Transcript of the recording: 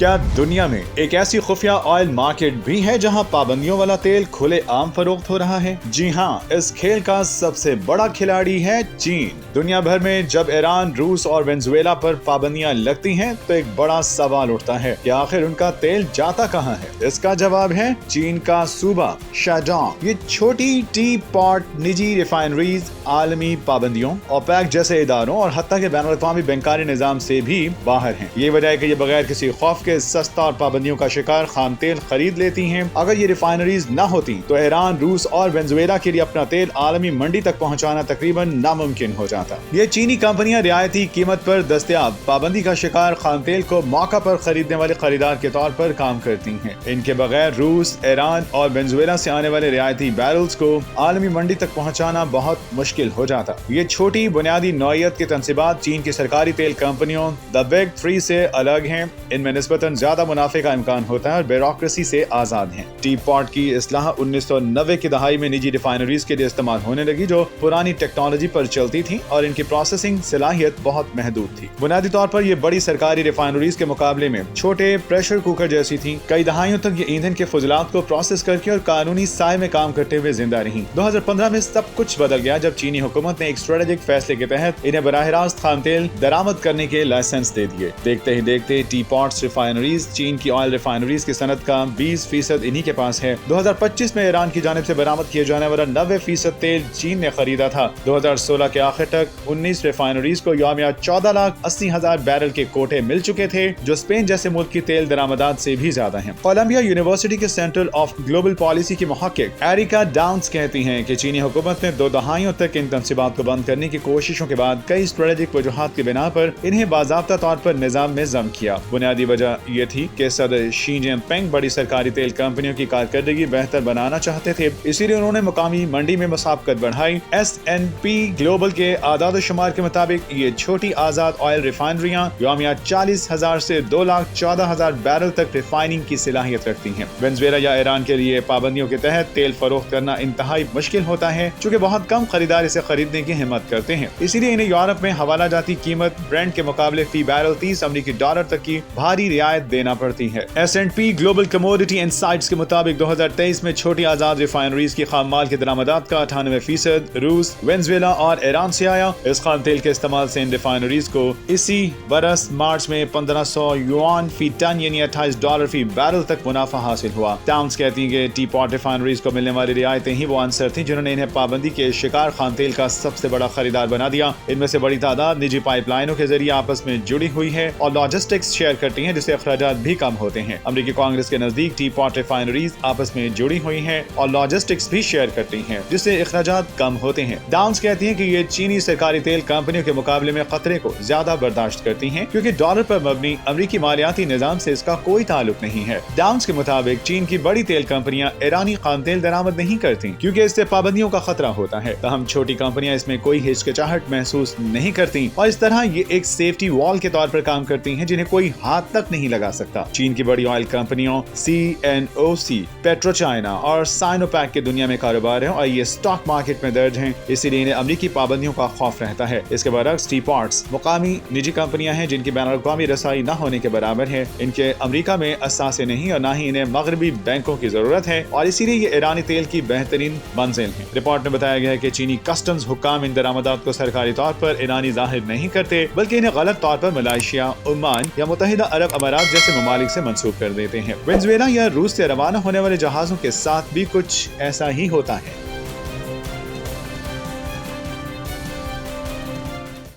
کیا دنیا میں ایک ایسی خفیہ آئل مارکیٹ بھی ہے جہاں پابندیوں والا تیل کھلے عام فروخت ہو رہا ہے؟ جی ہاں، اس کھیل کا سب سے بڑا کھلاڑی ہے چین۔ دنیا بھر میں جب ایران، روس اور وینزویلا پر پابندیاں لگتی ہیں تو ایک بڑا سوال اٹھتا ہے کہ آخر ان کا تیل جاتا کہاں ہے؟ اس کا جواب ہے چین کا صوبہ شیڈانگ۔ یہ چھوٹی ٹی پاٹ نجی ریفائنریز عالمی پابندیوں، اوپیک جیسے اداروں اور حتیٰ کہ بین الاقوامی بینکاری نظام سے بھی باہر ہیں۔ یہ وجہ ہے کہ یہ بغیر کسی خوف کے سستا اور پابندیوں کا شکار خام تیل خرید لیتی ہیں۔ اگر یہ ریفائنریز نہ ہوتی تو ایران، روس اور وینزویلا کے لیے اپنا تیل عالمی منڈی تک پہنچانا تقریباً ناممکن ہو جاتا۔ یہ چینی کمپنیاں رعایتی قیمت پر دستیاب پابندی کا شکار خام تیل کو موقع پر خریدنے والے خریدار کے طور پر کام کرتی ہیں۔ ان کے بغیر روس، ایران اور وینزویلا سے آنے والے رعایتی بیرلز کو عالمی منڈی تک پہنچانا بہت مشکل ہو جاتا۔ یہ چھوٹی بنیادی نوعیت کے تنصیبات چین کی سرکاری تیل کمپنیوں دی بگ 3 سے الگ ہیں۔ ان میں نسبتاً زیادہ منافع کا امکان ہوتا ہے اور بیوروکریسی سے آزاد ہیں۔ ٹی پاٹ کی اصلاح 1990 کی دہائی میں نجی ریفائنریز کے لیے استعمال ہونے لگی جو پرانی ٹیکنالوجی پر چلتی تھی اور ان کی پروسیسنگ صلاحیت بہت محدود تھی۔ بنیادی طور پر یہ بڑی سرکاری ریفائنریز کے مقابلے میں چھوٹے پریشر کوکر جیسی تھیں۔ کئی دہائیوں تک یہ ایندھن کے فضلات کو پروسیس کر کے اور قانونی سائے میں کام کرتے ہوئے زندہ رہیں۔ 2015 میں سب کچھ بدل گیا جب چینی حکومت نے ایک اسٹریٹجک فیصلے کے تحت انہیں براہ راست خام تیل درآمد کرنے کے لائسنس دے دیے۔ دیکھتے ہی دیکھتے ٹی پاٹس ریفائنریز، چین کی آئل ریفائنریز کی صنعت کا 20% انہی کے پاس ہے۔ 2025 میں ایران کی جانب سے برآمد کیے جانے والا 90% تیل چین نے خریدا تھا۔ 2016 کے آخر تک 19 ریفائنریز کو یومیہ 14,80,000 بیرل کے کوٹے مل چکے تھے جو اسپین جیسے ملک کی تیل درآمدات سے بھی زیادہ ہیں۔ کولمبیا یونیورسٹی کے سینٹر آف گلوبل پالیسی کی محقق ایریکا ڈاؤنز کہتی ہیں کہ چینی حکومت نے 2 دہائیوں تک ان تنصیبات کو بند کرنے کی کوششوں کے بعد کئی اسٹریٹجک وجوہات کی بنا پر انہیں باضابطہ طور پر نظام میں ضم کیا۔ بنیادی وجہ یہ تھی کہ صدر شی جن پنگ بڑی سرکاری تیل کمپنیوں کی کارکردگی بہتر بنانا چاہتے تھے، اسی لیے انہوں نے مقامی منڈی میں مسابقت بڑھائی۔ S&P گلوبل کے اعداد و شمار کے مطابق یہ چھوٹی آزاد آئل ریفائنریاں یومیہ 40,000 سے 2,14,000 بیرل تک ریفائننگ کی صلاحیت رکھتی ہیں۔ وینزویلا یا ایران کے لیے پابندیوں کے تحت تیل فروخت کرنا انتہائی مشکل ہوتا ہے چونکہ بہت کم خریدار اسے خریدنے کی ہمت کرتے ہیں، اسی لیے انہیں یورپ میں حوالہ جاتی قیمت برنٹ کے مقابلے فی بیرل 30 امریکی ڈالر تک کی بھاری رعایت دینا پڑتی ہے۔ S&P گلوبل کموڈٹی انسائٹس کے مطابق 2023 میں چھوٹی آزاد ریفائنریز کی خام مال کی درآمدات کا 98% روس، وینزویلا اور ایران سے آیا۔ اس خام تیل کے استعمال سے ان ریفائنریز کو اسی برس مارچ میں 1500 یوان فی ٹن یعنی $28 فی بیرل تک منافع حاصل ہوا۔ ٹاؤنز کہتی ہیں کہ ٹی پاٹ ریفائنریز کو ملنے والی رعایتیں ہی وہ عنصر تھیں جنہوں نے انہیں پابندی کے شکار خام تیل کا سب سے بڑا خریدار بنا دیا۔ ان میں سے بڑی تعداد نجی پائپ لائنوں کے ذریعے آپس میں جڑی ہوئی ہے اور لاجسٹکس شیئر کرتی ہیں جس سے اخراجات بھی کم ہوتے ہیں۔ امریکی کانگریس کے نزدیک ٹی پاٹ ریفائنریز آپس میں جڑی ہوئی ہیں اور لاجسٹکس بھی شیئر کرتی ہیں جس سے اخراجات کم ہوتے ہیں۔ ڈاؤنز کہتی ہیں کہ یہ چینی سرکاری تیل کمپنیوں کے مقابلے میں خطرے کو زیادہ برداشت کرتی ہیں کیونکہ ڈالر پر مبنی امریکی مالیاتی نظام سے اس کا کوئی تعلق نہیں ہے۔ ڈاؤنز کے مطابق چین کی بڑی تیل کمپنیاں ایرانی خام تیل درآمد نہیں کرتی کیونکہ اس سے پابندیوں کا خطرہ ہوتا ہے، تاہم چھوٹی کمپنیاں اس میں کوئی ہچکچاہٹ محسوس نہیں کرتی اور اس طرح یہ ایک سیفٹی وال کے طور پر کام کرتی ہیں جنہیں کوئی ہاتھ تک نہیں لگا سکتا۔ چین کی بڑی آئل کمپنیوں CNOC، پیٹرو چائنا اور سائنوپیک کے دنیا میں کاروبار ہے اور یہ اسٹاک مارکیٹ میں درج ہیں، اسی لیے انہیں امریکی پابندیوں کا خوف رہتا ہے۔ اس کے برعکس ٹی پاٹس مقامی نجی کمپنیاں ہیں جن کی بین الاقوامی رسائی نہ ہونے کے برابر ہے۔ ان کے امریکہ میں اثاثے نہیں اور نہ ہی انہیں مغربی بینکوں کی ضرورت ہے اور اسی لیے یہ ایرانی تیل کی بہترین منزل ہے۔ رپورٹ میں بتایا گیا ہے کہ چینی کسٹمز حکام ان درآمدات کو سرکاری طور پر ایرانی ظاہر نہیں کرتے بلکہ انہیں غلط طور پر ملائیشیا، عمان یا متحدہ عرب امارات جیسے ممالک سے منسوب کر دیتے ہیں۔ وینزویلا یا روس سے روانہ ہونے والے جہازوں کے ساتھ بھی کچھ ایسا ہی ہوتا ہے۔